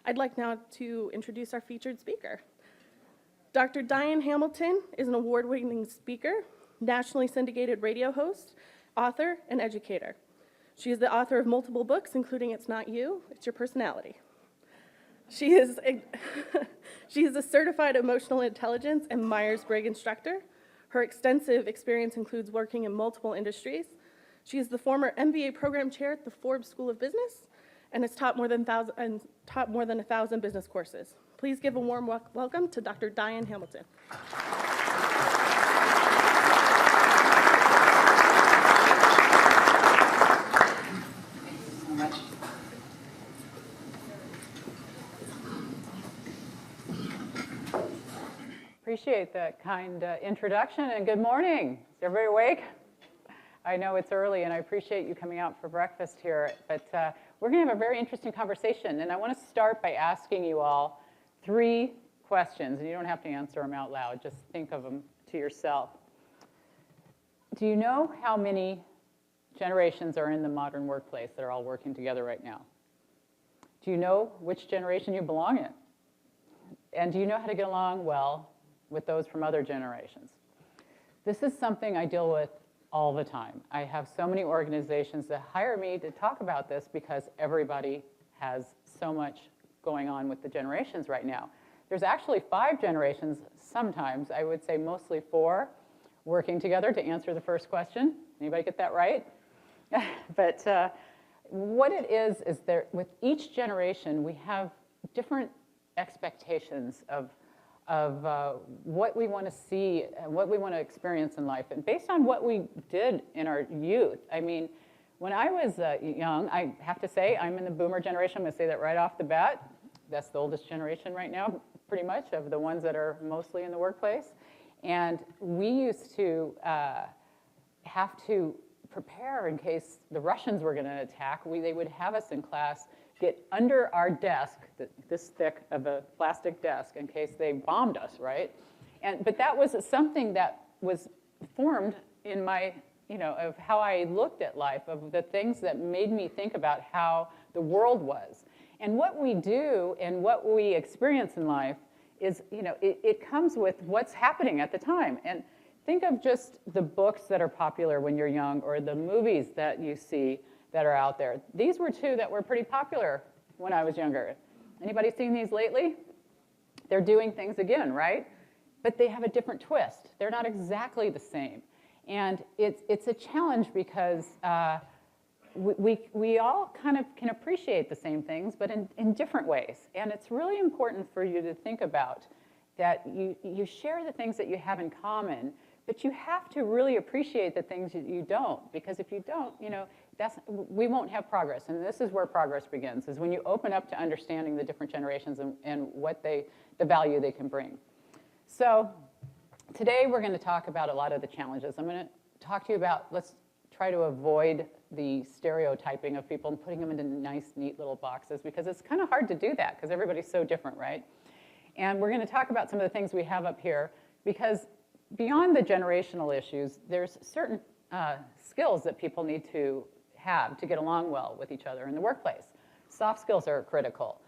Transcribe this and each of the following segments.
I'd like now to introduce our featured speaker. Dr. Diane Hamilton is an award-winning speaker, nationally syndicated radio host, author, and educator. She is the author of multiple books, including It's Not You, It's Your Personality. She is a certified emotional intelligence and Myers-Briggs instructor. Her extensive experience includes working in multiple industries. She is the former MBA program chair at the Forbes School of Business and has taught more than 1,000 business courses. Please give a warm welcome to Dr. Diane Hamilton. Appreciate that kind introduction, and good morning. Is everybody awake? I know it's early, and I appreciate you coming out for breakfast here, but we're going to have a very interesting conversation, and I want to start by asking you all 3 questions, and you don't have to answer them out loud. Just think of them to yourself. Do you know how many generations are in the modern workplace that are all working together right now? Do you know which generation you belong in? And do you know how to get along well with those from other generations? This is something I deal with all the time. I have so many organizations that hire me to talk about this because everybody has so much going on with the generations right now. There's actually 5 generations, sometimes, I would say mostly 4, working together to answer the first question. Anybody get that right? But what it is there, with each generation, we have different expectations of what we want to see and what we want to experience in life, and based on what we did in our youth. I mean, when I was young, I have to say I'm in the boomer generation. I'm going to say that right off the bat. That's the oldest generation right now, pretty much, of the ones that are mostly in the workplace. And we used to have to prepare in case the Russians were going to attack. They would have us in class get under our desk, this thick of a plastic desk, in case they bombed us, right? But that was something that was formed in my, of how I looked at life, of the things that made me think about how the world was. And what we do and what we experience in life is, it comes with what's happening at the time. And think of just the books that are popular when you're young, or the movies that you see that are out there. These were 2 that were pretty popular when I was younger. Anybody seen these lately? They're doing things again, right? But they have a different twist. They're not exactly the same. And it's a challenge because we all kind of can appreciate the same things, but in different ways. And it's really important for you to think about that you share the things that you have in common, but you have to really appreciate the things that you don't, because if you don't, we won't have progress. And this is where progress begins, is when you open up to understanding the different generations and what the value they can bring. So today we're going to talk about a lot of the challenges. I'm going to talk to you about, let's try to avoid the stereotyping of people and putting them into nice, neat little boxes, because it's kind of hard to do that because everybody's so different, right? And we're going to talk about some of the things we have up here, because beyond the generational issues, there's certain skills that people need to have to get along well with each other in the workplace. Soft skills are critical.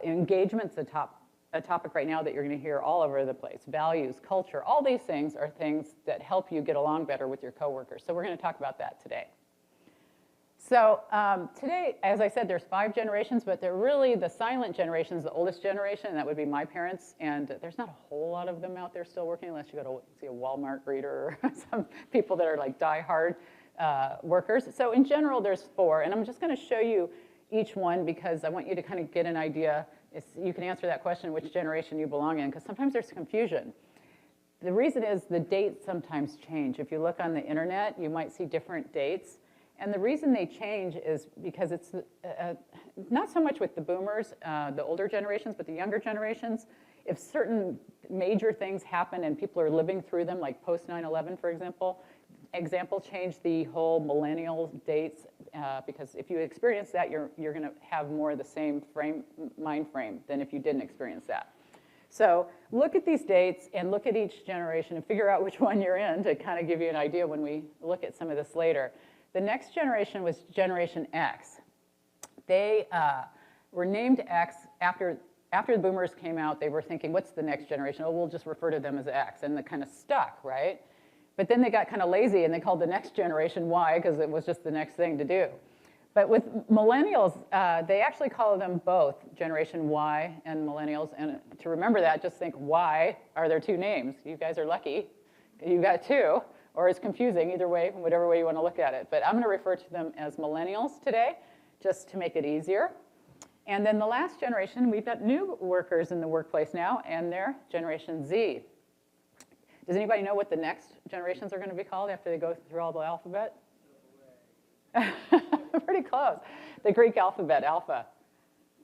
Engagement's a topic right now that you're going to hear all over the place. Values, culture, all these things are things that help you get along better with your coworkers. So we're going to talk about that today. So today, as I said, there's 5 generations, but they're really the silent generation is the oldest generation, and that would be my parents. And there's not a whole lot of them out there still working, unless you go to see a Walmart greeter or some people that are like die-hard workers. So in general, there's 4, and I'm just going to show you each one because I want you to kind of get an idea. You can answer that question, which generation you belong in, because sometimes there's confusion. The reason is the dates sometimes change. If you look on the internet, you might see different dates. And the reason they change is because it's not so much with the boomers, the older generations, but the younger generations. If certain major things happen and people are living through them, like post 9/11, for example, change the whole millennial dates, because if you experience that, you're going to have more of the same mind frame than if you didn't experience that. So look at these dates and look at each generation and figure out which one you're in to kind of give you an idea when we look at some of this later. The next generation was Generation X. They were named X after the boomers came out, they were thinking, what's the next generation? Oh, we'll just refer to them as X, and it kind of stuck, right? But then they got kind of lazy, and they called the next generation Y because it was just the next thing to do. But with millennials, they actually call them both Generation Y and millennials. And to remember that, just think, why are there two names? You guys are lucky. You got two, or it's confusing either way, whatever way you want to look at it. But I'm going to refer to them as millennials today, just to make it easier. And then the last generation, we've got new workers in the workplace now, and they're Generation Z. Does anybody know what the next generations are going to be called after they go through all the alphabet? Pretty close. The Greek alphabet, alpha.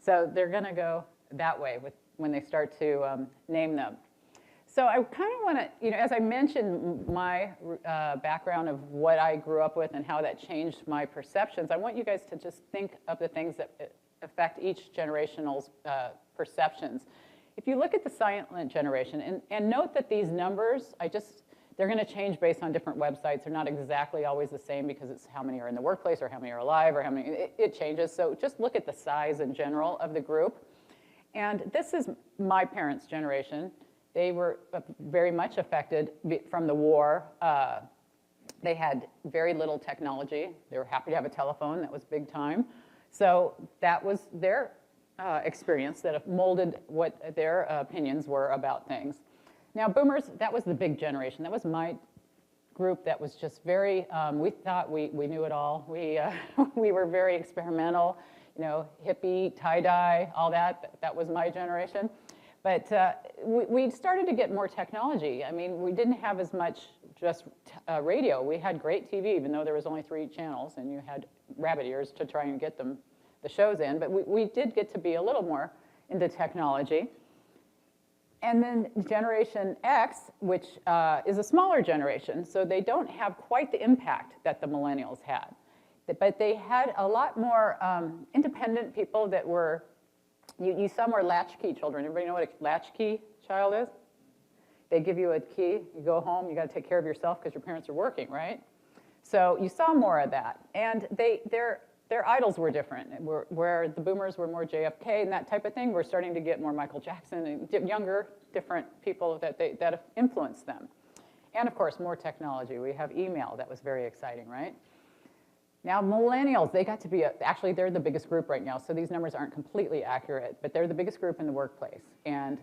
So they're going to go that way when they start to name them. So I kind of want to, as I mentioned my background of what I grew up with and how that changed my perceptions, I want you guys to just think of the things that affect each generational's perceptions. If you look at the silent generation, and note that these numbers, they're going to change based on different websites. They're not exactly always the same because it's how many are in the workplace or how many are alive or how many, it changes. So just look at the size in general of the group. And this is my parents' generation. They were very much affected from the war. They had very little technology. They were happy to have a telephone. That was big time. So that was their experience that have molded what their opinions were about things. Now, boomers, that was the big generation. That was my group that was just very, we thought we knew it all. We were very experimental, hippie, tie-dye, all that. That was my generation. But we started to get more technology. I mean, we didn't have as much just radio. We had great TV, even though there was only 3 channels, and you had rabbit ears to try and get the shows in. But we did get to be a little more into technology. And then Generation X, which is a smaller generation, so they don't have quite the impact that the millennials had. But they had a lot more independent people that were, you saw more latchkey children. Everybody know what a latchkey child is? They give you a key, you go home, you got to take care of yourself because your parents are working, right? So you saw more of that. And their idols were different. Where the boomers were more JFK and that type of thing, we're starting to get more Michael Jackson and younger, different people that have influenced them. And of course, more technology. We have email. That was very exciting, right? Now, millennials, they got to be, actually, they're the biggest group right now, so these numbers aren't completely accurate, but they're the biggest group in the workplace. And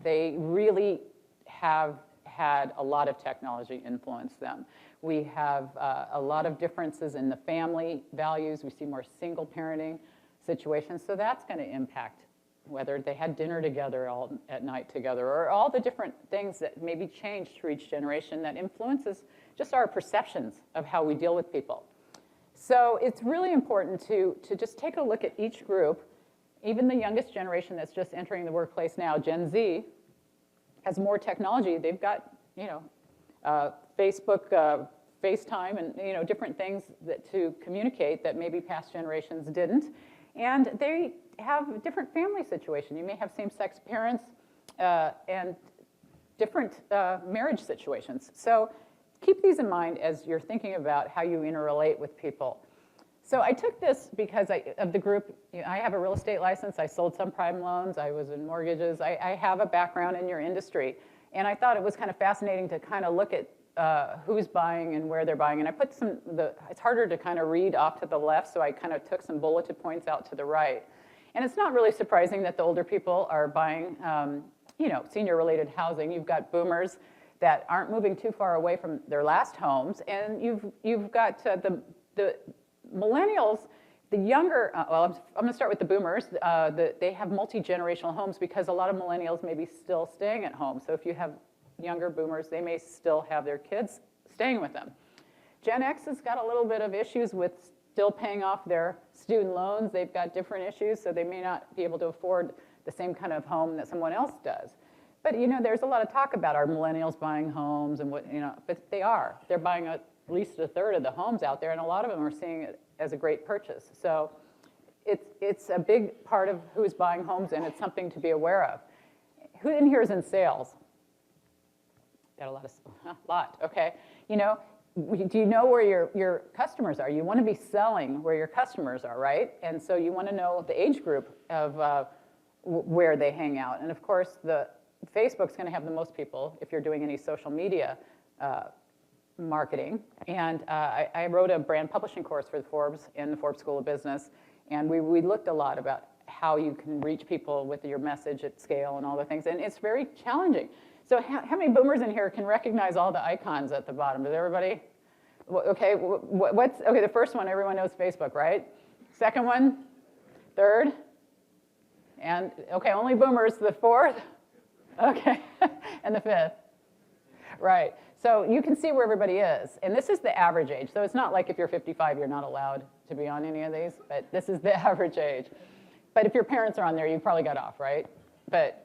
they really have had a lot of technology influence them. We have a lot of differences in the family values. We see more single parenting situations, so that's going to impact whether they had dinner together all at night together, or all the different things that maybe change through each generation that influences just our perceptions of how we deal with people. So it's really important to just take a look at each group. Even the youngest generation that's just entering the workplace now, Gen Z, has more technology. They've got, Facebook, FaceTime, and different things to communicate that maybe past generations didn't. And they have a different family situation. You may have same-sex parents and different marriage situations. So keep these in mind as you're thinking about how you interrelate with people. So I took this because of the group. I have a real estate license. I sold some prime loans. I was in mortgages. I have a background in your industry. And I thought it was kind of fascinating to kind of look at who's buying and where they're buying. And I put it's harder to kind of read off to the left, so I kind of took some bulleted points out to the right. And it's not really surprising that the older people are buying, senior-related housing. You've got boomers that aren't moving too far away from their last homes, and you've got the millennials, the younger. I'm going to start with the boomers. They have multi-generational homes because a lot of millennials may be still staying at home. So if you have younger boomers, they may still have their kids staying with them. Gen X has got a little bit of issues with still paying off their student loans. They've got different issues, so they may not be able to afford the same kind of home that someone else does. But there's a lot of talk about our millennials buying homes and but they're buying at least a third of the homes out there, and a lot of them are seeing it as a great purchase. So it's a big part of who's buying homes, and it's something to be aware of. Who in here is in sales? Got a lot, okay. Do you know where your customers are? You want to be selling where your customers are, right? And so you want to know the age group of where they hang out. And of course, the Facebook's going to have the most people if you're doing any social media marketing. And I wrote a brand publishing course for the Forbes in the Forbes School of Business, and we looked a lot about how you can reach people with your message at scale and all the things, and it's very challenging. So how many boomers in here can recognize all the icons at the bottom? Does everybody? Okay, okay, the first one, everyone knows Facebook, right? Second one, third, and okay, only boomers, the fourth, okay, and the fifth, right. So you can see where everybody is, and this is the average age. So it's not like if you're 55, you're not allowed to be on any of these, but this is the average age. But if your parents are on there, you probably got off, right? But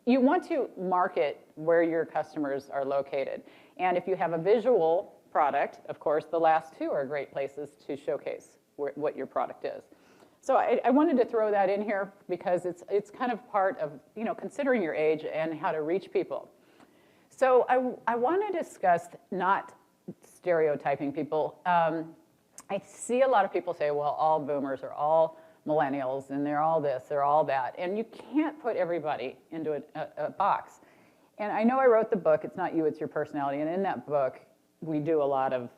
you want to market where your customers are located. And if you have a visual product, of course, the last two are great places to showcase what your product is. So I wanted to throw that in here because it's kind of part of considering your age and how to reach people. So I want to discuss not stereotyping people. I see a lot of people say, well, all boomers are all millennials, and they're all this, they're all that. And you can't put everybody into a box. And I know I wrote the book, It's Not You, It's Your Personality. And in that book, we do a lot of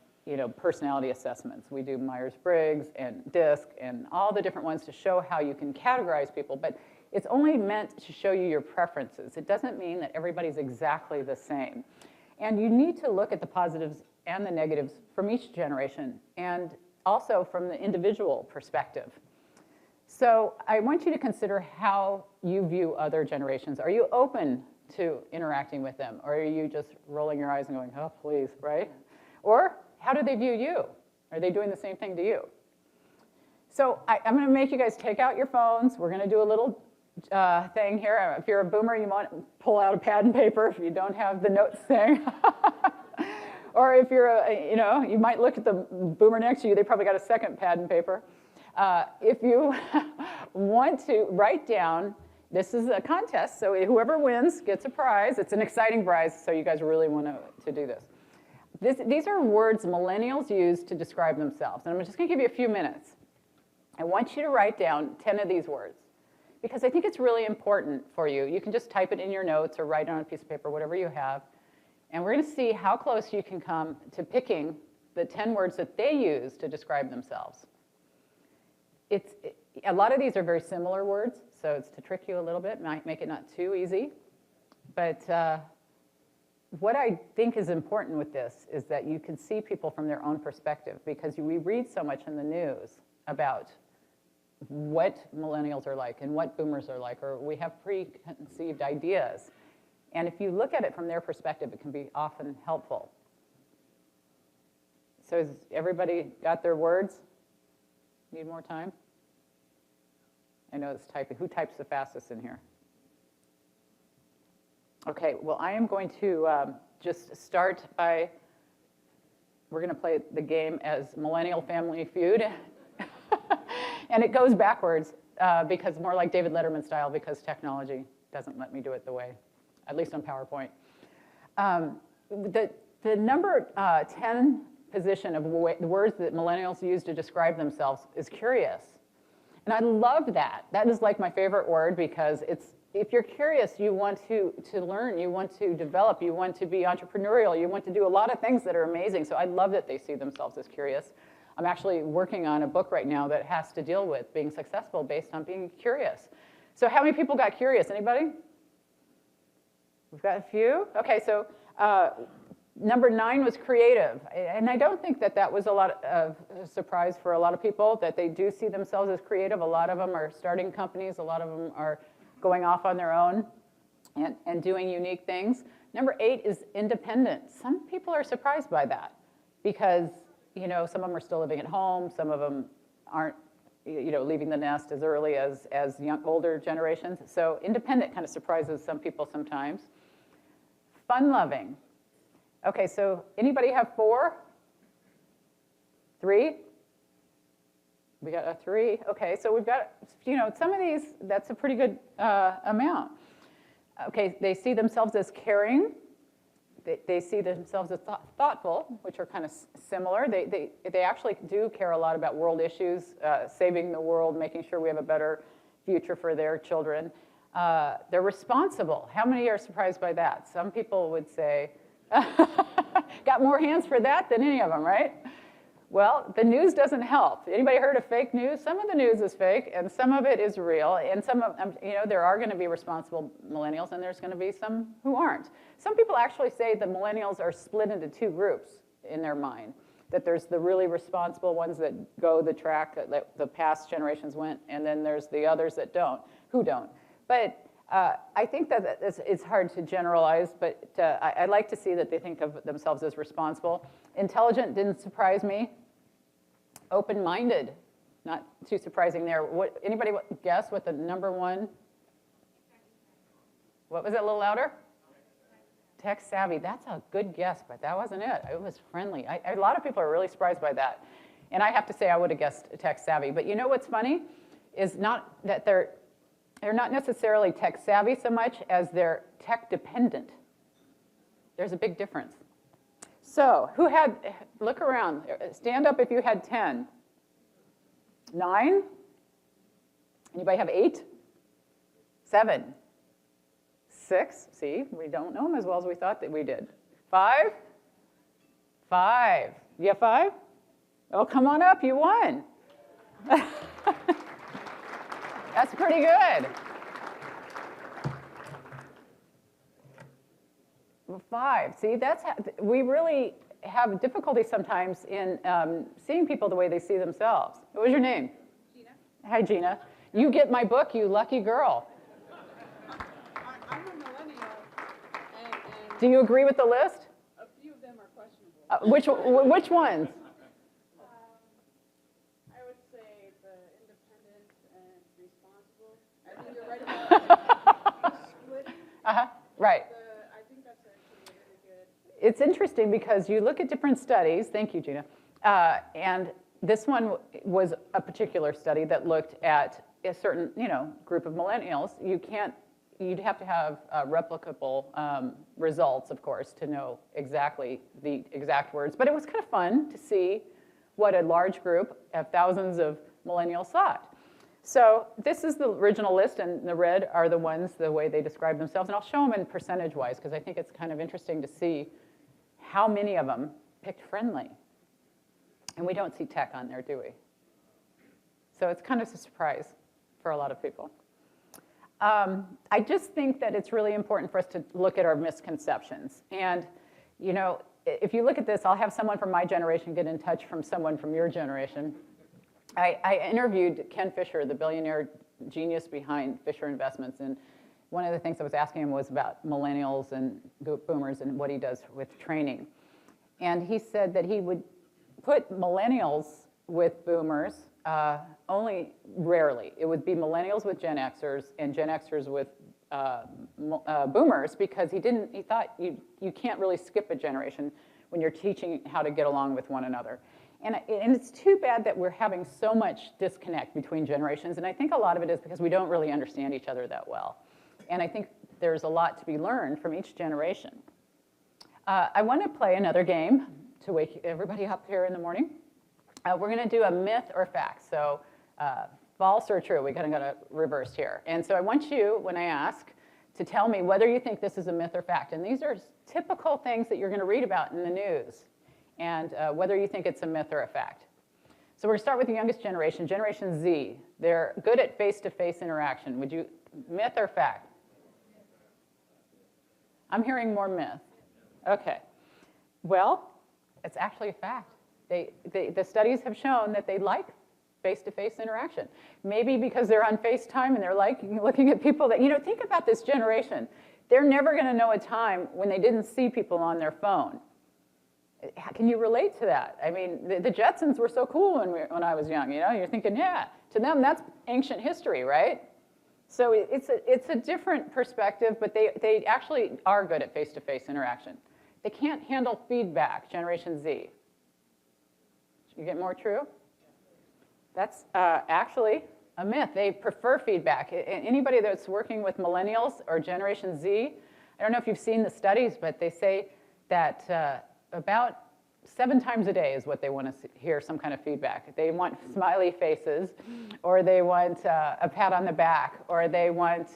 personality assessments. We do Myers-Briggs and DISC and all the different ones to show how you can categorize people. But it's only meant to show you your preferences. It doesn't mean that everybody's exactly the same. And you need to look at the positives and the negatives from each generation, and also from the individual perspective. So I want you to consider how you view other generations. Are you open to interacting with them, or are you just rolling your eyes and going, oh, please, right? Or how do they view you? Are they doing the same thing to you? So I'm going to make you guys take out your phones. We're going to do a little thing here. If you're a boomer, you want to pull out a pad and paper if you don't have the notes thing. Or if you're you might look at the boomer next to you. They probably got a second pad and paper. If you want to write down, this is a contest, so whoever wins gets a prize. It's an exciting prize, so you guys really want to do this. These are words millennials use to describe themselves, and I'm just going to give you a few minutes. I want you to write down 10 of these words, because I think it's really important for you. You can just type it in your notes or write it on a piece of paper, whatever you have, and we're going to see how close you can come to picking the 10 words that they use to describe themselves. A lot of these are very similar words, so it's to trick you a little bit, might make it not too easy. But what I think is important with this is that you can see people from their own perspective, because we read so much in the news about what millennials are like and what boomers are like, or we have preconceived ideas. And if you look at it from their perspective, it can be often helpful. So has everybody got their words? Need more time? I know it's typing. Who types the fastest in here? Okay, well, I am going to just start by, we're going to play the game as Millennial Family Feud. And it goes backwards because more like David Letterman style, because technology doesn't let me do it the way, at least on PowerPoint. The number 10 position of the words that millennials use to describe themselves is curious. And I love that. That is like my favorite word, because if you're curious, you want to learn, you want to develop, you want to be entrepreneurial, you want to do a lot of things that are amazing. So I love that they see themselves as curious. I'm actually working on a book right now that has to deal with being successful based on being curious. So how many people got curious? Anybody? We've got a few. Okay, so number 9 was creative. And I don't think that was a lot of a surprise for a lot of people, that they do see themselves as creative. A lot of them are starting companies. A lot of them are going off on their own and doing unique things. Number 8 is independent. Some people are surprised by that, because some of them are still living at home. Some of them aren't leaving the nest as early as older generations. So independent kind of surprises some people sometimes. Fun-loving. Okay, so anybody have 4? 3? We got a 3. Okay, so we've got, some of these, that's a pretty good amount. Okay, they see themselves as caring. They see themselves as thoughtful, which are kind of similar. They actually do care a lot about world issues, saving the world, making sure we have a better future for their children. They're responsible. How many are surprised by that? Some people would say, got more hands for that than any of them, right? Well, the news doesn't help. Anybody heard of fake news? Some of the news is fake, and some of it is real. And some of, there are going to be responsible millennials, and there's going to be some who aren't. Some people actually say the millennials are split into two groups in their mind. That there's the really responsible ones that go the track that the past generations went, and then there's the others that don't, who don't. But I think that it's hard to generalize, but I like to see that they think of themselves as responsible. Intelligent didn't surprise me. Open-minded, not too surprising there. Anybody guess what the number one? What was it, a little louder? Tech savvy. That's a good guess, but that wasn't it. It was friendly. A lot of people are really surprised by that. And I have to say I would have guessed tech savvy. But you know what's funny? Is not that they're not necessarily tech savvy so much as they're tech dependent. There's a big difference. So who had, look around, stand up if you had 10. 9? Anybody have 8? 7? 6? See, we don't know them as well as we thought that we did. 5? 5. You have 5? Oh, come on up, you won. That's pretty good. 5. See, we really have difficulty sometimes in seeing people the way they see themselves. What was your name? Gina. Hi, Gina. You get my book, you lucky girl. I'm a millennial, and Do you agree with the list? a few of them are questionable. Which ones? I would say the independent and responsible. I think you're right about splitting. Right. I think that's actually really good. It's interesting because you look at different studies. Thank you, Gina. And this one was a particular study that looked at a certain, group of millennials. You'd have to have replicable results, of course, to know exactly the exact words. But it was kind of fun to see what a large group of thousands of millennials thought. So this is the original list, and the red are the ones, the way they describe themselves. And I'll show them in percentage-wise, because I think it's kind of interesting to see how many of them picked friendly. And we don't see tech on there, do we? So it's kind of a surprise for a lot of people. I just think that it's really important for us to look at our misconceptions. And, if you look at this, I'll have someone from my generation get in touch from someone from your generation. I interviewed Ken Fisher, the billionaire genius behind Fisher Investments, and one of the things I was asking him was about millennials and boomers and what he does with training. And he said that he would put millennials with boomers only rarely. It would be millennials with Gen Xers and Gen Xers with boomers, because he thought you can't really skip a generation when you're teaching how to get along with one another. And it's too bad that we're having so much disconnect between generations, and I think a lot of it is because we don't really understand each other that well. And I think there's a lot to be learned from each generation. I want to play another game to wake everybody up here in the morning. We're going to do a myth or fact. So false or true, we're going to go reverse here. And so I want you, when I ask, to tell me whether you think this is a myth or fact. And these are typical things that you're going to read about in the news, and whether you think it's a myth or a fact. So we're going to start with the youngest generation, Generation Z. They're good at face-to-face interaction. Myth or fact? I'm hearing more myth. Okay. Well, it's actually a fact. The studies have shown that they like face-to-face interaction. Maybe because they're on FaceTime and they're looking at people that, think about this generation. They're never going to know a time when they didn't see people on their phone. Can you relate to that? I mean, the Jetsons were so cool when I was young, You're thinking, yeah, to them that's ancient history, right? So it's a different perspective, but they actually are good at face-to-face interaction. They can't handle feedback, Generation Z. You get more true? That's actually a myth. They prefer feedback. Anybody that's working with millennials or Generation Z, I don't know if you've seen the studies, but they say that about 7 times a day is what they want to hear some kind of feedback. They want smiley faces, or they want a pat on the back, or they want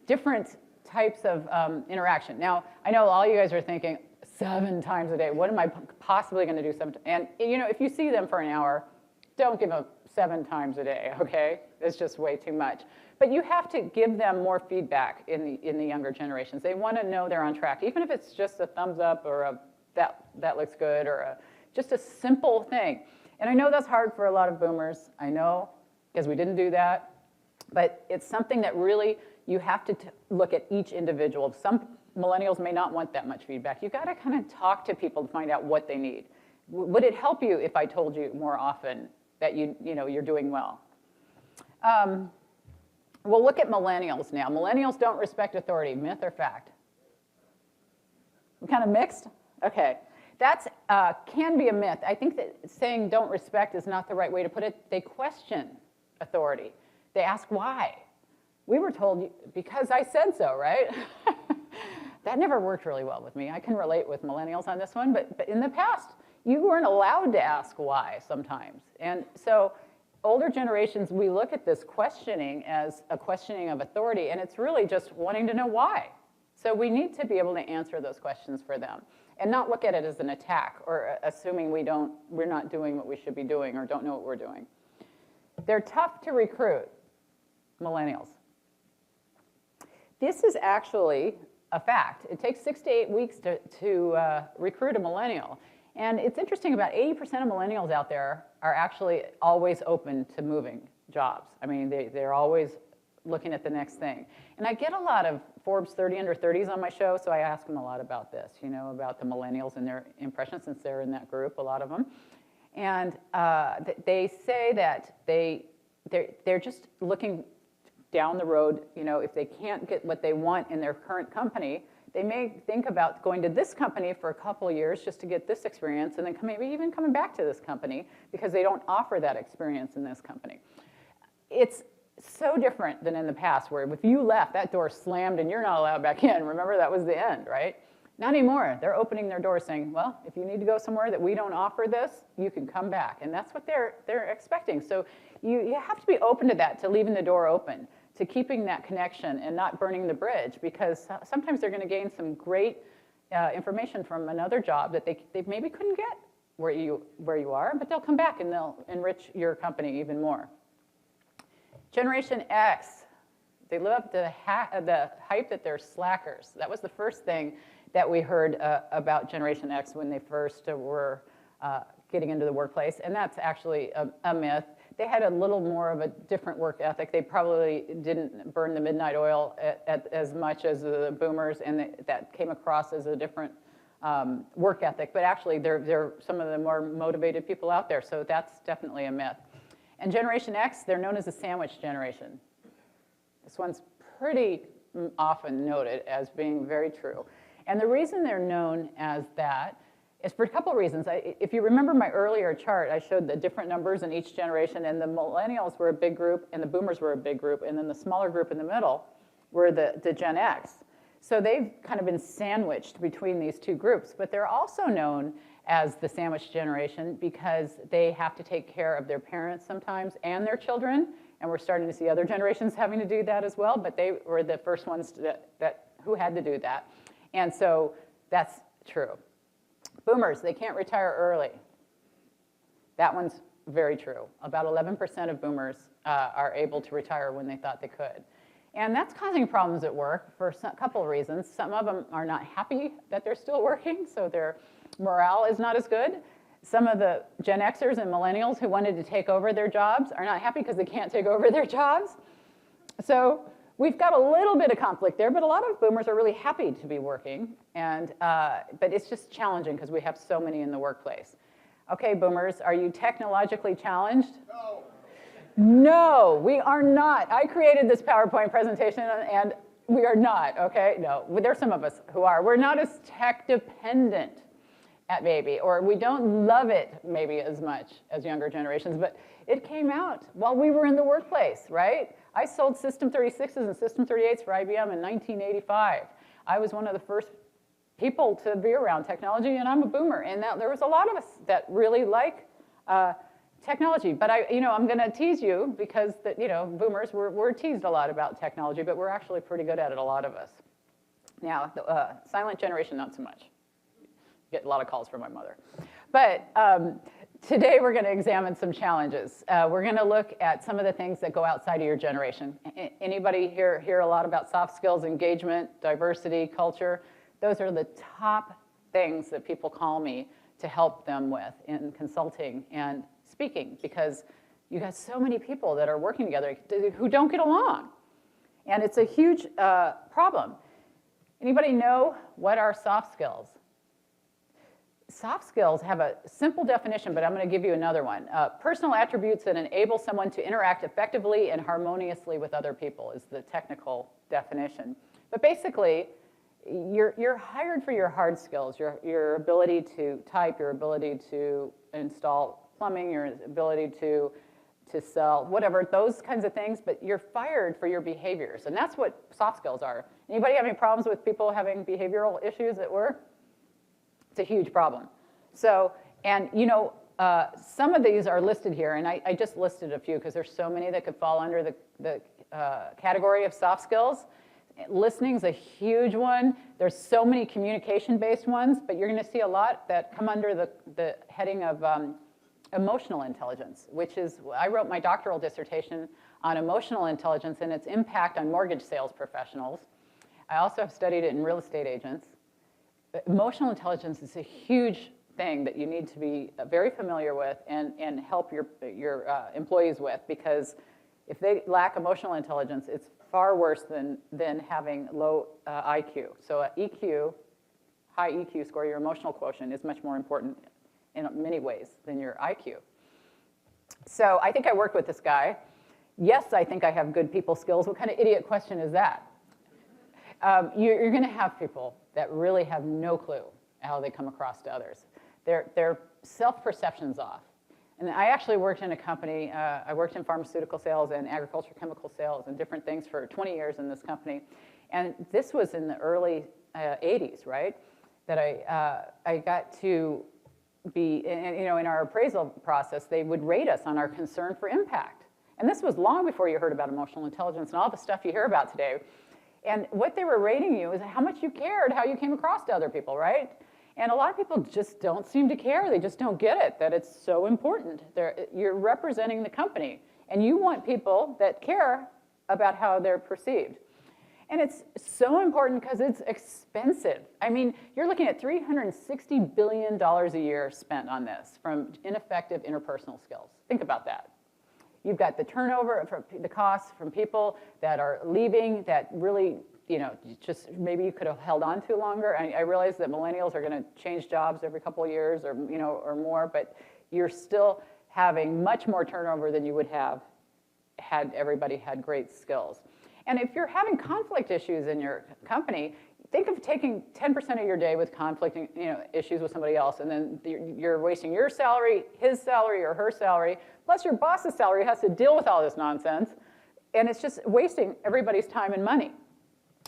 different types of interaction. Now, I know all you guys are thinking, 7 times a day, what am I possibly going to do 7 times? And if you see them for an hour, don't give them 7 times a day, okay? It's just way too much. But you have to give them more feedback in the younger generations. They want to know they're on track, even if it's just a thumbs up or a that looks good, or just a simple thing. And I know that's hard for a lot of boomers. I know, because we didn't do that. But it's something that really you have to look at each individual. Some millennials may not want that much feedback. You've got to kind of talk to people to find out what they need. Would it help you if I told you more often that you're doing well? We'll look at millennials now. Millennials don't respect authority. Myth or fact? Kind of mixed? Okay. That can be a myth. I think that saying don't respect is not the right way to put it. They question authority. They ask why. We were told, because I said so, right? That never worked really well with me. I can relate with millennials on this one, but in the past, you weren't allowed to ask why sometimes. And so older generations, we look at this questioning as a questioning of authority, and it's really just wanting to know why. So we need to be able to answer those questions for them and not look at it as an attack or assuming we're not doing what we should be doing or don't know what we're doing. They're tough to recruit, millennials. This is actually a fact. It takes 6 to 8 weeks to recruit a millennial. And it's interesting, about 80% of millennials out there are actually always open to moving jobs. I mean, they're always looking at the next thing. And I get a lot of Forbes 30 under 30s on my show, so I ask them a lot about this, about the millennials and their impressions, since they're in that group, a lot of them. And they say that they're just looking down the road. If they can't get what they want in their current company, they may think about going to this company for a couple of years just to get this experience, and then maybe even coming back to this company because they don't offer that experience in this company. It's so different than in the past, where if you left, that door slammed and you're not allowed back in. Remember, that was the end, right? Not anymore. They're opening their doors saying, well, if you need to go somewhere that we don't offer this, you can come back. And that's what they're expecting. So you have to be open to that, to leaving the door open, to keeping that connection and not burning the bridge, because sometimes they're going to gain some great information from another job that they maybe couldn't get where you are, but they'll come back and they'll enrich your company even more. Generation X, they live up to the hype that they're slackers. That was the first thing that we heard about Generation X when they first were getting into the workplace, and that's actually a myth. They had a little more of a different work ethic. They probably didn't burn the midnight oil as much as the boomers, and that came across as a different work ethic. But actually, they're some of the more motivated people out there, so that's definitely a myth. And Generation X, they're known as the sandwich generation. This one's pretty often noted as being very true. And the reason they're known as that is for a couple of reasons. If you remember my earlier chart, I showed the different numbers in each generation, and the millennials were a big group, and the boomers were a big group, and then the smaller group in the middle were the Gen X. So they've kind of been sandwiched between these two groups, but they're also known as the sandwich generation because they have to take care of their parents sometimes and their children, and we're starting to see other generations having to do that as well, but they were the first ones who had to do that. And so that's true. Boomers, they can't retire early. That one's very true. About 11% of boomers are able to retire when they thought they could. And that's causing problems at work for a couple of reasons. Some of them are not happy that they're still working, so their morale is not as good. Some of the Gen Xers and millennials who wanted to take over their jobs are not happy because they can't take over their jobs. So we've got a little bit of conflict there, but a lot of boomers are really happy to be working. And, but it's just challenging because we have so many in the workplace. Okay, boomers, are you technologically challenged? No. No, we are not. I created this PowerPoint presentation and we are not, okay? No, there's some of us who are. We're not as tech dependent at maybe, or we don't love it maybe as much as younger generations, but it came out while we were in the workplace, right? I sold System 36s and System 38s for IBM in 1985. I was one of the first people to be around technology, and I'm a boomer, and there was a lot of us that really like technology. But I'm going to tease you because boomers, we're teased a lot about technology, but we're actually pretty good at it, a lot of us. Now, the silent generation, not so much. Get a lot of calls from my mother. But today we're going to examine some challenges. We're going to look at some of the things that go outside of your generation. Anybody hear a lot about soft skills, engagement, diversity, culture? Those are the top things that people call me to help them with in consulting and speaking, because you got so many people that are working together who don't get along. And it's a huge problem. Anybody know what are soft skills? Soft skills have a simple definition, but I'm going to give you another one. Personal attributes that enable someone to interact effectively and harmoniously with other people is the technical definition. But basically, you're hired for your hard skills, your ability to type, your ability to install plumbing, your ability to sell, whatever, those kinds of things, but you're fired for your behaviors, and that's what soft skills are. Anybody have any problems with people having behavioral issues at work? It's a huge problem. So, and some of these are listed here, and I just listed a few because there's so many that could fall under the category of soft skills. Listening's a huge one. There's so many communication-based ones, but you're going to see a lot that come under the heading of emotional intelligence, which is, I wrote my doctoral dissertation on emotional intelligence and its impact on mortgage sales professionals. I also have studied it in real estate agents. Emotional intelligence is a huge thing that you need to be very familiar with and help your employees with, because if they lack emotional intelligence, it's far worse than having low IQ. So EQ, high EQ score, your emotional quotient, is much more important in many ways than your IQ. So I think I worked with this guy. Yes, I think I have good people skills. What kind of idiot question is that? You're going to have people that really have no clue how they come across to others. Their self-perception's off. And I actually worked in a company, I worked in pharmaceutical sales and agriculture chemical sales and different things for 20 years in this company. And this was in the early 80s, right? That I got to be, in our appraisal process, they would rate us on our concern for impact. And this was long before you heard about emotional intelligence and all the stuff you hear about today. And what they were rating you is how much you cared, how you came across to other people, right? And a lot of people just don't seem to care. They just don't get it, that it's so important. You're representing the company, and you want people that care about how they're perceived. And it's so important because it's expensive. I mean, you're looking at $360 billion a year spent on this from ineffective interpersonal skills. Think about that. You've got the turnover, the costs from people that are leaving that really, just maybe you could have held on to longer. I realize that millennials are going to change jobs every couple of years or more, but you're still having much more turnover than you would have had everybody had great skills. And if you're having conflict issues in your company, think of taking 10% of your day with conflicting issues with somebody else, and then you're wasting your salary, his salary, or her salary, plus your boss's salary has to deal with all this nonsense, and it's just wasting everybody's time and money.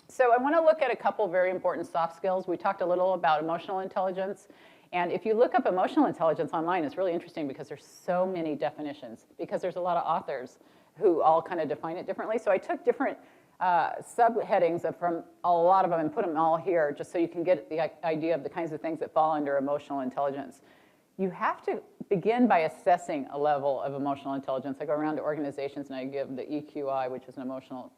So I want to look at a couple very important soft skills. We talked a little about emotional intelligence, and if you look up emotional intelligence online, it's really interesting because there's so many definitions, because there's a lot of authors who all kind of define it differently. So I took different subheadings from a lot of them and put them all here just so you can get the idea of the kinds of things that fall under emotional intelligence. You have to begin by assessing a level of emotional intelligence. I go around to organizations and I give the EQI, which is an emotional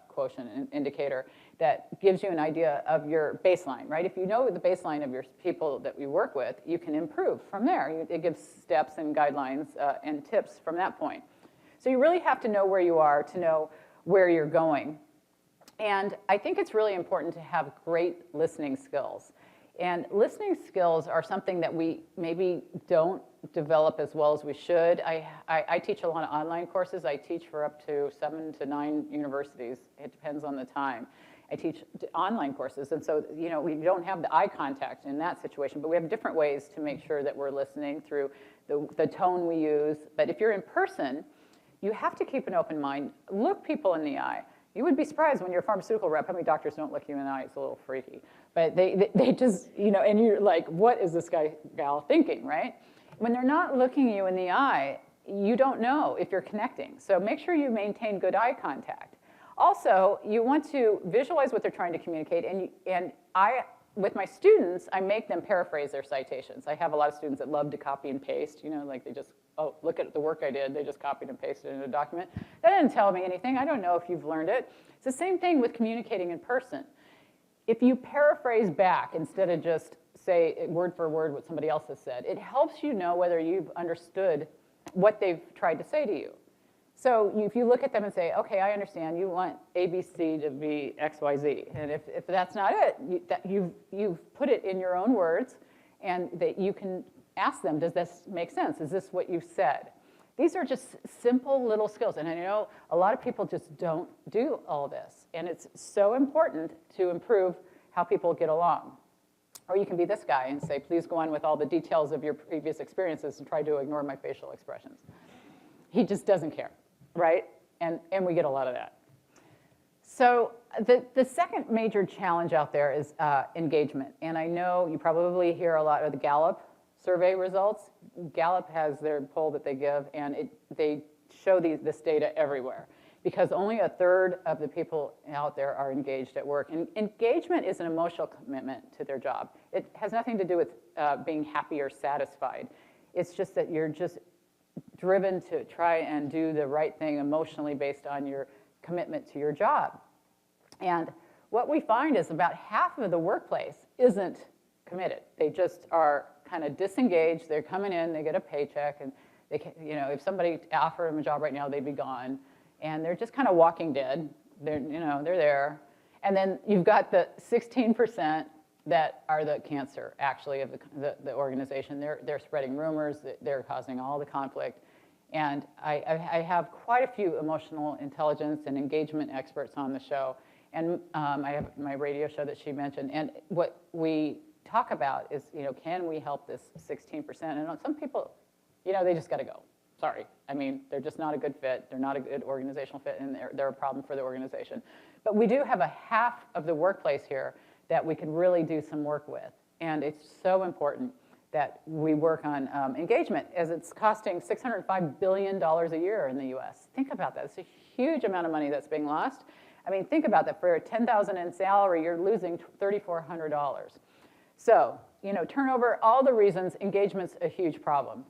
quotient indicator, that gives you an idea of your baseline, right? If you know the baseline of your people that you work with, you can improve from there. It gives steps and guidelines and tips from that point. So you really have to know where you are to know where you're going. And I think it's really important to have great listening skills. And listening skills are something that we maybe don't develop as well as we should. I teach a lot of online courses. I teach for up to 7 to 9 universities. It depends on the time. I teach online courses, and so we don't have the eye contact in that situation, but we have different ways to make sure that we're listening through the tone we use. But if you're in person, you have to keep an open mind. Look people in the eye. You would be surprised when you're a pharmaceutical rep how many doctors don't look you in the eye. It's a little freaky. But they just, and you're like, what is this gal thinking, right? When they're not looking you in the eye, you don't know if you're connecting. So make sure you maintain good eye contact. Also, you want to visualize what they're trying to communicate, and with my students, I make them paraphrase their citations. I have a lot of students that love to copy and paste, like they just, oh, look at the work I did, they just copied and pasted it in a document. That didn't tell me anything. I don't know if you've learned it. It's the same thing with communicating in person. If you paraphrase back instead of just say word for word what somebody else has said, it helps you know whether you've understood what they've tried to say to you. So if you look at them and say, okay, I understand, you want ABC to be XYZ. And if that's not it, you've put it in your own words, and that you can ask them, does this make sense? Is this what you said? These are just simple little skills. And I know a lot of people just don't do all this. And it's so important to improve how people get along. Or you can be this guy and say, please go on with all the details of your previous experiences and try to ignore my facial expressions. He just doesn't care, right? And we get a lot of that. So the second major challenge out there is engagement. And I know you probably hear a lot of the Gallup survey results. Gallup has their poll that they give, and they show this data everywhere, because only a third of the people out there are engaged at work. And engagement is an emotional commitment to their job. It has nothing to do with being happy or satisfied. It's just that you're just driven to try and do the right thing emotionally based on your commitment to your job. And what we find is about half of the workplace isn't committed. They just are kind of disengaged. They're coming in, they get a paycheck, and they can, if somebody offered them a job right now, they'd be gone. And they're just kind of walking dead. They're there. And then you've got the 16% that are the cancer, actually, of the organization. They're spreading rumors. They're causing all the conflict. And I have quite a few emotional intelligence and engagement experts on the show. And I have my radio show that she mentioned. And what we talk about is, can we help this 16%? And some people, they just got to go. Sorry. I mean, they're just not a good fit. They're not a good organizational fit, and they're a problem for the organization. But we do have a half of the workplace here that we can really do some work with. And it's so important that we work on engagement, as it's costing $605 billion a year in the US. Think about that. It's a huge amount of money that's being lost. I mean, think about that. For $10,000 in salary, you're losing $3,400. So, turnover, all the reasons, engagement's a huge problem.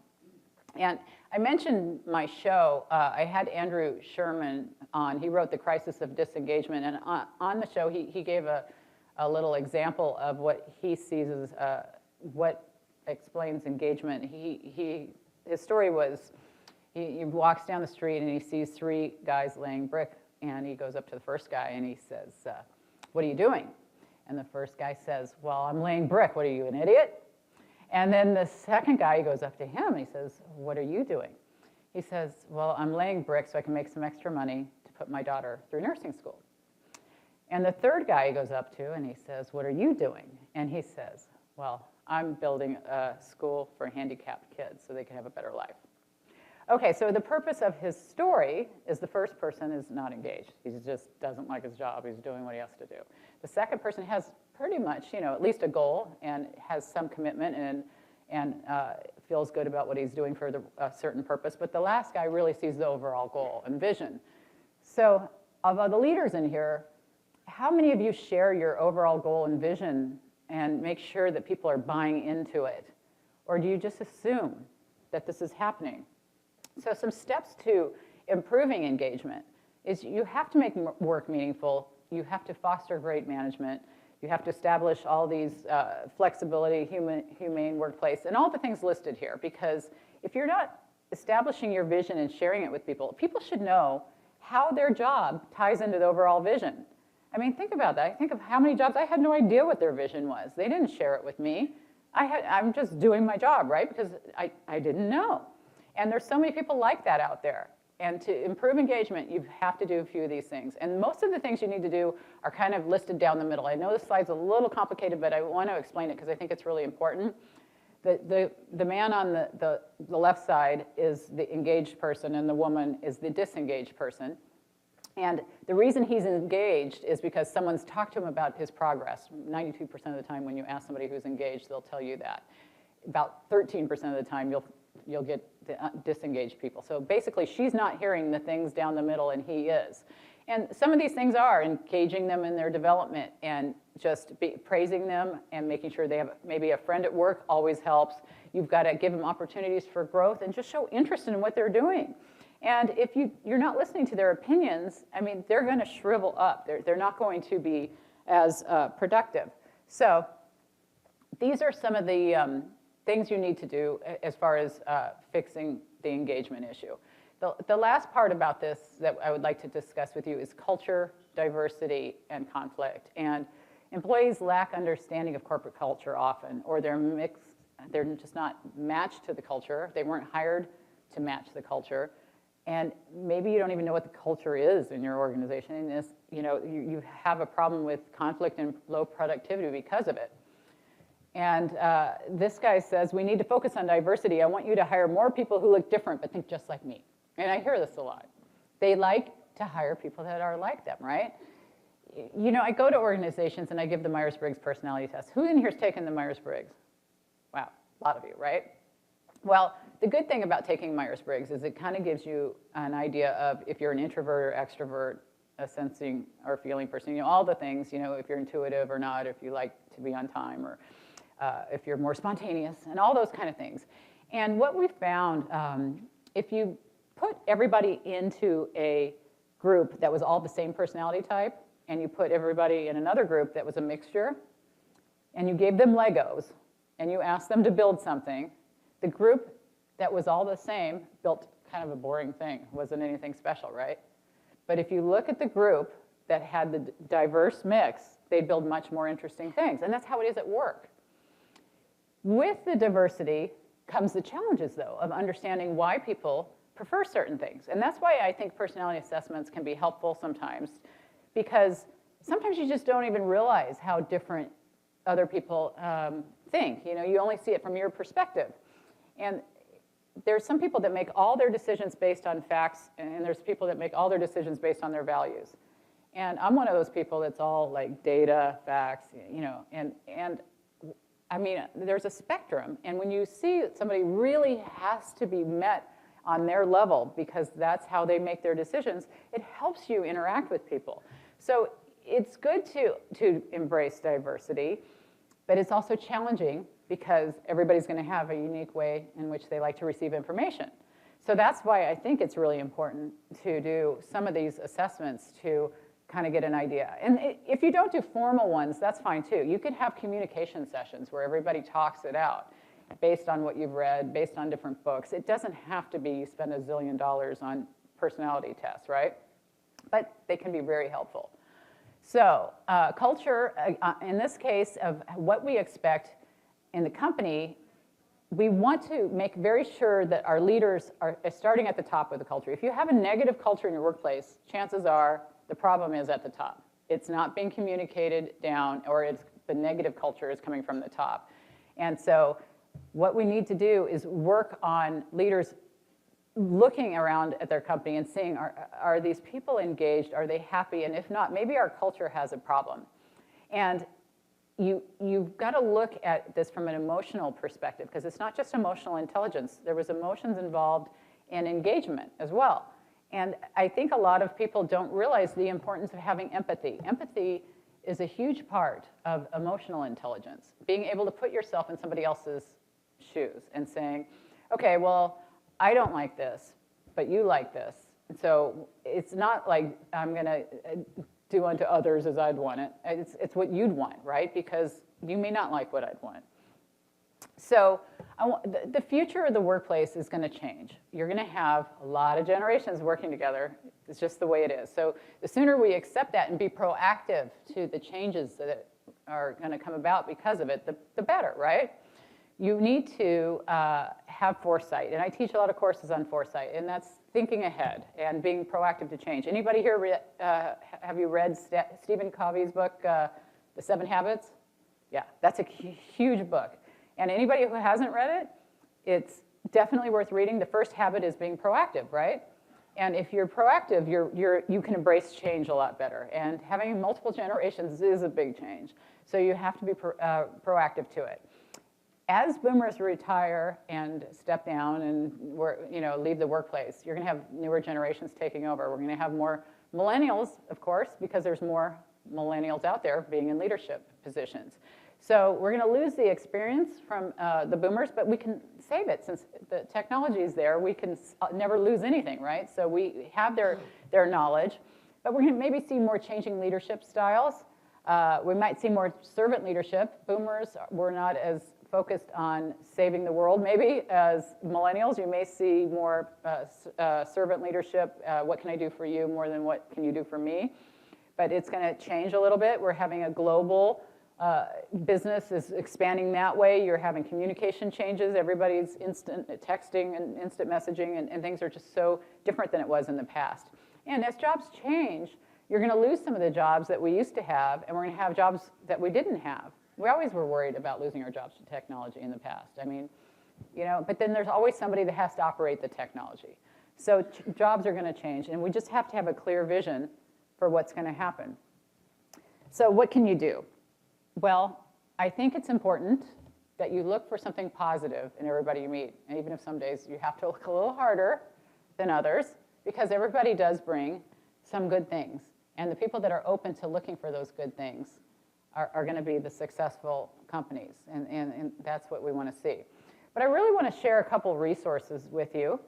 And I mentioned my show. I had Andrew Sherman on. He wrote The Crisis of Disengagement. And on the show, he gave a little example of what he sees as what explains engagement. His story was, he walks down the street and he sees three guys laying brick. And he goes up to the first guy and he says, what are you doing? And the first guy says, well, I'm laying brick. What are you, an idiot? And then the second guy goes up to him and he says, what are you doing? He says, well, I'm laying brick so I can make some extra money to put my daughter through nursing school. And the third guy he goes up to and he says, what are you doing? And he says, well, I'm building a school for handicapped kids so they can have a better life. Okay, so the purpose of his story is the first person is not engaged. He just doesn't like his job. He's doing what he has to do. The second person has pretty much, at least a goal and has some commitment and feels good about what he's doing for a certain purpose. But the last guy really sees the overall goal and vision. So of all the leaders in here, how many of you share your overall goal and vision and make sure that people are buying into it? Or do you just assume that this is happening? So some steps to improving engagement is you have to make work meaningful. You have to foster great management. You have to establish all these flexibility, humane workplace, and all the things listed here. Because if you're not establishing your vision and sharing it with people, people should know how their job ties into the overall vision. I mean, think about that. I think of how many jobs I had no idea what their vision was. They didn't share it with me. I'm just doing my job, right? Because I didn't know. And there's so many people like that out there. And to improve engagement, you have to do a few of these things. And most of the things you need to do are kind of listed down the middle. I know this slide's a little complicated, but I want to explain it because I think it's really important. The man on the left side is the engaged person, and the woman is the disengaged person. And the reason he's engaged is because someone's talked to him about his progress. 92% of the time when you ask somebody who's engaged, they'll tell you that. About 13% of the time, you'll get disengaged people. So basically, she's not hearing the things down the middle, and he is. And some of these things are engaging them in their development and just praising them and making sure they have maybe a friend at work always helps. You've got to give them opportunities for growth and just show interest in what they're doing. And if you're not listening to their opinions, I mean, they're going to shrivel up. They're not going to be as productive. So these are some of the things you need to do as far as fixing the engagement issue. The last part about this that I would like to discuss with you is culture, diversity, and conflict. And employees lack understanding of corporate culture often, or they're just not matched to the culture. They weren't hired to match the culture. And maybe you don't even know what the culture is in your organization. And this, you have a problem with conflict and low productivity because of it. And this guy says, we need to focus on diversity. I want you to hire more people who look different but think just like me. And I hear this a lot. They like to hire people that are like them, right? I go to organizations and I give the Myers-Briggs personality test. Who in here has taken the Myers-Briggs? Wow, a lot of you, right? Well, the good thing about taking Myers-Briggs is it kind of gives you an idea of if you're an introvert or extrovert, a sensing or feeling person, all the things, if you're intuitive or not, if you like to be on time, or if you're more spontaneous, and all those kind of things. And what we found, if you put everybody into a group that was all the same personality type, and you put everybody in another group that was a mixture, and you gave them Legos, and you asked them to build something, the group that was all the same built kind of a boring thing. Wasn't anything special, right? But if you look at the group that had the diverse mix, they build much more interesting things. And that's how it is at work. With the diversity comes the challenges, though, of understanding why people prefer certain things. And that's why I think personality assessments can be helpful sometimes, because sometimes you just don't even realize how different other people think. You only see it from your perspective. And there's some people that make all their decisions based on facts, and there's people that make all their decisions based on their values. And I'm one of those people that's all like data, facts, and I mean, there's a spectrum. And when you see that somebody really has to be met on their level because that's how they make their decisions, it helps you interact with people. So it's good to embrace diversity, but it's also challenging because everybody's going to have a unique way in which they like to receive information. So that's why I think it's really important to do some of these assessments to kind of get an idea. And if you don't do formal ones, that's fine too. You could have communication sessions where everybody talks it out based on what you've read, based on different books. It doesn't have to be you spend $1 zillion on personality tests, right? But they can be very helpful. So culture, in this case, of what we expect in the company, we want to make very sure that our leaders are starting at the top of the culture. If you have a negative culture in your workplace, chances are the problem is at the top. It's not being communicated down, or the negative culture is coming from the top. And so what we need to do is work on leaders looking around at their company and seeing, are these people engaged? Are they happy? And if not, maybe our culture has a problem. And you've got to look at this from an emotional perspective, because it's not just emotional intelligence. There was emotions involved in engagement as well. And I think a lot of people don't realize the importance of having empathy. Empathy is a huge part of emotional intelligence, being able to put yourself in somebody else's shoes and saying, okay, well, I don't like this, but you like this. And so it's not like I'm going to do unto others as I'd want it. It's what you'd want, right? Because you may not like what I'd want. So the future of the workplace is going to change. You're going to have a lot of generations working together. It's just the way it is. So the sooner we accept that and be proactive to the changes that are going to come about because of it, the better, right? You need to have foresight. And I teach a lot of courses on foresight, and that's thinking ahead and being proactive to change. Anybody here, have you read Stephen Covey's book, The 7 Habits? Yeah, that's a huge book. And anybody who hasn't read it, it's definitely worth reading. The first habit is being proactive, right? And if you're proactive, you can embrace change a lot better. And having multiple generations is a big change. So you have to be proactive to it. As boomers retire and step down and leave the workplace, you're going to have newer generations taking over. We're going to have more millennials, of course, because there's more millennials out there being in leadership positions. So we're going to lose the experience from the boomers, but we can save it. Since the technology is there, we can never lose anything, right? So we have their knowledge, but we're going to maybe see more changing leadership styles. We might see more servant leadership. Boomers were not as focused on saving the world, maybe, as millennials. You may see more servant leadership. What can I do for you more than what can you do for me? But it's going to change a little bit. We're having a global business is expanding that way. You're having communication changes. Everybody's instant texting and instant messaging, and things are just so different than it was in the past. And as jobs change, you're going to lose some of the jobs that we used to have, and we're going to have jobs that we didn't have. We always were worried about losing our jobs to technology in the past. I mean, but then there's always somebody that has to operate the technology. So jobs are going to change, and we just have to have a clear vision for what's going to happen. So what can you do? Well, I think it's important that you look for something positive in everybody you meet, and even if some days you have to look a little harder than others, because everybody does bring some good things. And the people that are open to looking for those good things are going to be the successful companies, and that's what we want to see. But I really want to share a couple resources with you.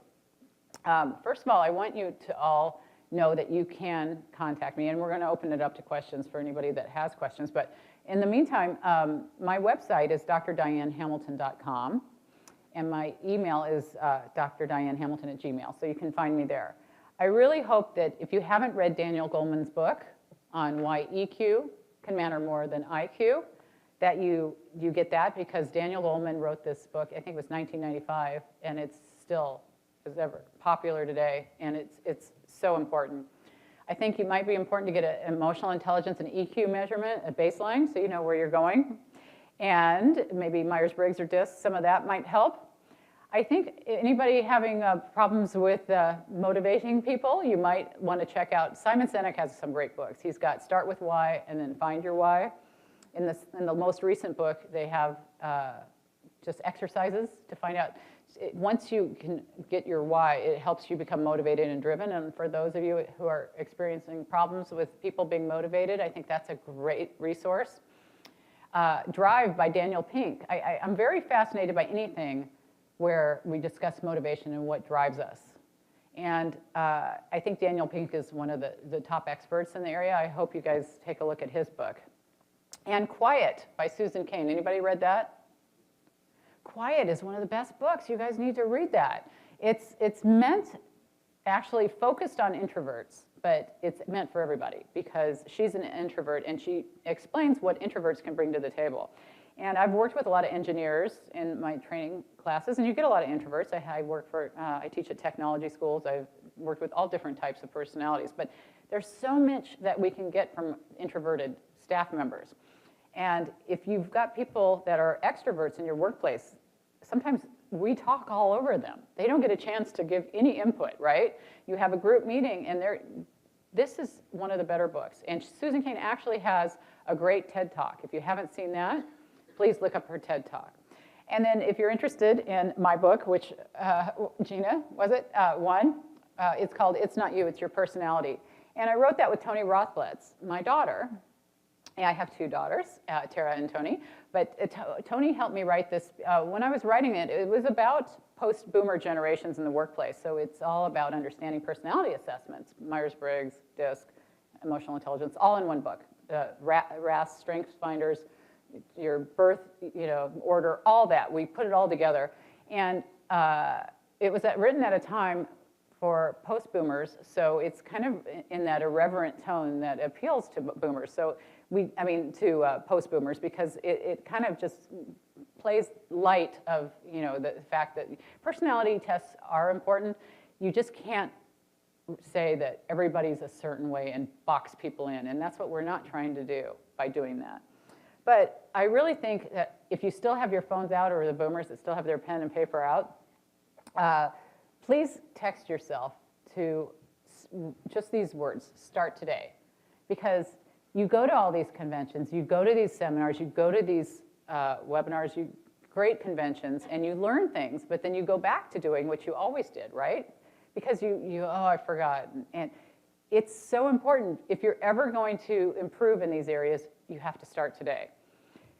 First of all, I want you to all know that you can contact me, and we're going to open it up to questions for anybody that has questions. But in the meantime, my website is drdianehamilton.com, and my email is drdianehamilton@gmail, so you can find me there. I really hope that if you haven't read Daniel Goleman's book on why EQ can matter more than IQ, that you get that, because Daniel Goleman wrote this book, I think it was 1995, and it's still is ever popular today, and it's so important. I think it might be important to get an emotional intelligence and EQ measurement, a baseline, so you know where you're going. And maybe Myers-Briggs or DISC, some of that might help. I think anybody having problems with motivating people, you might want to check out, Simon Sinek has some great books. He's got Start With Why and then Find Your Why. In the most recent book, they have just exercises to find out. Once you can get your why, it helps you become motivated and driven. And for those of you who are experiencing problems with people being motivated, I think that's a great resource. Drive by Daniel Pink. I'm very fascinated by anything where we discuss motivation and what drives us. And I think Daniel Pink is one of the top experts in the area. I hope you guys take a look at his book. And Quiet by Susan Cain. Anybody read that? Quiet is one of the best books. You guys need to read that. It's meant, actually focused on introverts, but it's meant for everybody, because she's an introvert and she explains what introverts can bring to the table. And I've worked with a lot of engineers in my training classes, and you get a lot of introverts. I teach at technology schools. I've worked with all different types of personalities, but there's so much that we can get from introverted staff members. And if you've got people that are extroverts in your workplace, sometimes we talk all over them. They don't get a chance to give any input, right? You have a group meeting, and this is one of the better books. And Susan Cain actually has a great TED Talk. If you haven't seen that, please look up her TED Talk. And then if you're interested in my book, which Gina, was it? It's called It's Not You, It's Your Personality. And I wrote that with Tony Rothblatt's, my daughter. And I have two daughters, Tara and Tony. But Tony helped me write this. When I was writing it, it was about post-boomer generations in the workplace. So it's all about understanding personality assessments, Myers-Briggs, DISC, emotional intelligence, all in one book. RAS, Strengths Finders, your birth order, all that. We put it all together. And it was written at a time for post-boomers, so it's kind of in that irreverent tone that appeals to boomers. So to post-boomers, because it kind of just plays light of the fact that personality tests are important. You just can't say that everybody's a certain way and box people in, and that's what we're not trying to do by doing that. But I really think that if you still have your phones out, or the boomers that still have their pen and paper out, please text yourself to just these words, start today. Because you go to all these conventions, you go to these seminars, you go to these webinars, great conventions, and you learn things, but then you go back to doing what you always did, right? Because oh, I forgot. And it's so important. If you're ever going to improve in these areas, you have to start today.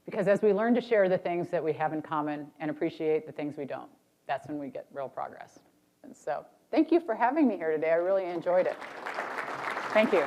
Because as we learn to share the things that we have in common and appreciate the things we don't, that's when we get real progress. And so thank you for having me here today. I really enjoyed it. Thank you.